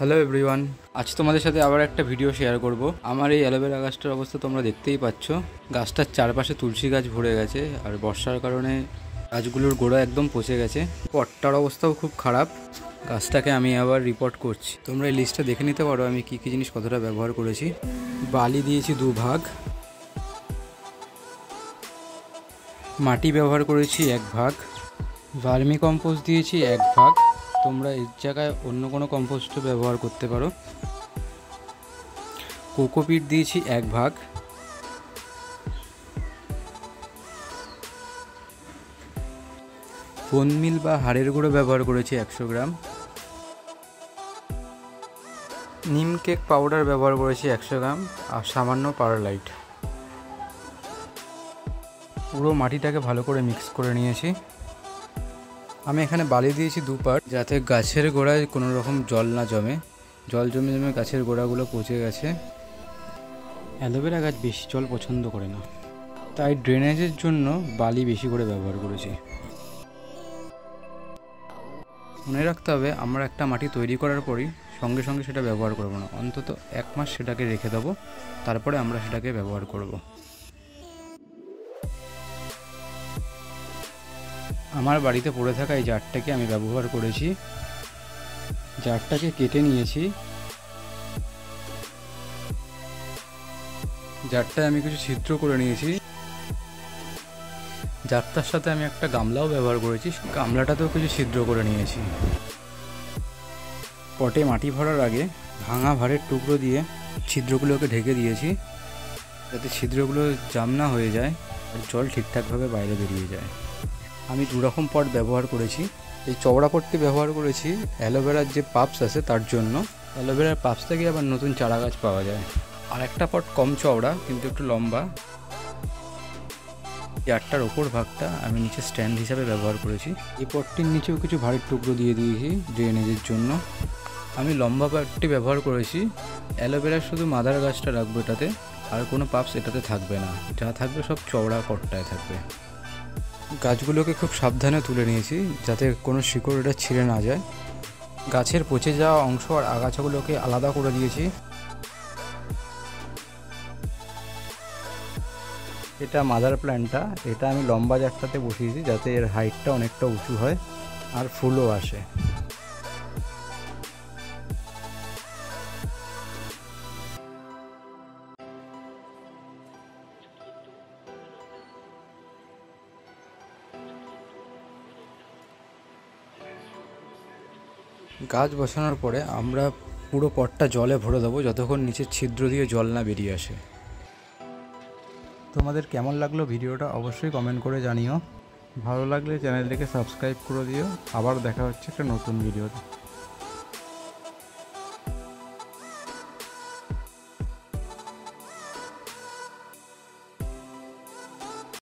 Hello everyone, আজ তোমাদের সাথে আবার একটা ভিডিও শেয়ার করব। আমার এই অ্যালোভেরা গাছটার অবস্থা তোমরা দেখতেই পাচ্ছ। গাছটার চারপাশে তুলসী গাছ ভরে গেছে, আর বর্ষার কারণে গাছগুলোর গোড়া একদম পচে গেছে। পটটার অবস্থাও খুব খারাপ। গাছটাকে আমি আবার রিপোর্ট করছি। তোমরা এই লিস্টটা দেখে নিতে পারো আমি কী কী জিনিস কতটা ব্যবহার করেছি। বালি দিয়েছি 2 ভাগ, মাটি ব্যবহার করেছি 1 ভাগ, ভার্মি কম্পোস্ট দিয়েছি 1 ভাগ। তোমরা এর জায়গায় অন্য কোনো কম্পোস্টও ব্যবহার করতে পারো। কোকোপিট দিয়েছি 1 ভাগ, বোন মিল বা হাড়ের গুঁড়ো ব্যবহার করেছি 100 গ্রাম, নিম কেক পাউডার ব্যবহার করেছি 100 গ্রাম, আর সামান্য পারলাইট। পুরো মাটিটাকে ভালো করে মিক্স করে নিয়েছি। আমি এখানে বালি দিয়েছি 2 পার্ট, যাতে গাছের গোড়ায় কোনো রকম জল না জমে। জল জমে জমে গাছের গোড়াগুলো পচে গেছে। অ্যালোভেরা গাছ বেশি জল পছন্দ করে না, তাই ড্রেনেজের জন্য বালি বেশি করে ব্যবহার করেছি। মনে রাখতে হবে, আমরা একটা মাটি তৈরি করার পরই সঙ্গে সঙ্গে সেটা ব্যবহার করব না, অন্তত 1 মাস সেটাকে রেখে দেবো, তারপরে আমরা সেটাকে ব্যবহার করব। আমার বাড়িতে পড়ে থাকা এই জারটাকে আমি ব্যবহার করেছি। জারটাকে কেটে নিয়েছি। জারটায় আমি কিছু ছিদ্র করে নিয়েছি। জারটার সাথে আমি একটা গামলাও ব্যবহার করেছি, গামলাটাতেও কিছু ছিদ্র করে নিয়েছি। পটে মাটি ভরার আগে ভাঙা ভাড়ের টুকরো দিয়ে ছিদ্রগুলোকে ঢেকে দিয়েছি, যাতে ছিদ্রগুলো জাম না হয়ে যায় আর জল ঠিকঠাকভাবে বাইরে বেরিয়ে যায়। আমি 2 রকম পট ব্যবহার করেছি। এই চওড়া পটটি ব্যবহার করেছি অ্যালোভেরার যে পাপস আছে তার জন্য। অ্যালোভেরার পাপস থেকে আবার নতুন চারা গাছ পাওয়া যায়। আর একটা পট কম চওড়া কিন্তু একটু লম্বা। জারটার ওপর ভাগটা আমি নিচে স্ট্যান্ড হিসাবে ব্যবহার করেছি। এই পটটির নিচেও কিছু ভারীর টুকরো দিয়ে দিয়েছি ড্রেনেজের জন্য। আমি লম্বা পাটটি ব্যবহার করেছি। অ্যালোভেরার শুধু মাদার গাছটা রাখবো এটাতে, আর কোনো পাপস এটাতে থাকবে না, যা থাকবে সব চওড়া পটটায় থাকবে। গাছগুলোকে খুব সাবধানে তুলে নিয়েছি, যাতে কোনো শিকড় এটা ছিঁড়ে না যায়। গাছের পচে যাওয়া অংশ আর আগাছাগুলোকে আলাদা করে দিয়েছি। এটা মাদার প্ল্যান্টটা, এটা আমি লম্বা জারটাতে বসিয়েছি, যাতে এর হাইটটা অনেকটা উঁচু হয় আর ফুলও আসে। গাছ বসানোর পরে আমরা পুরো পটটা জলে ভরে দেবো, যতক্ষণ নিচের ছিদ্র দিয়ে জল না বেরিয়ে আসে। তোমাদের কেমন লাগলো ভিডিওটা অবশ্যই কমেন্ট করে জানিও। ভালো লাগলে চ্যানেলটিকে সাবস্ক্রাইব করে দিও। আবার দেখা হচ্ছে একটা নতুন ভিডিওতে।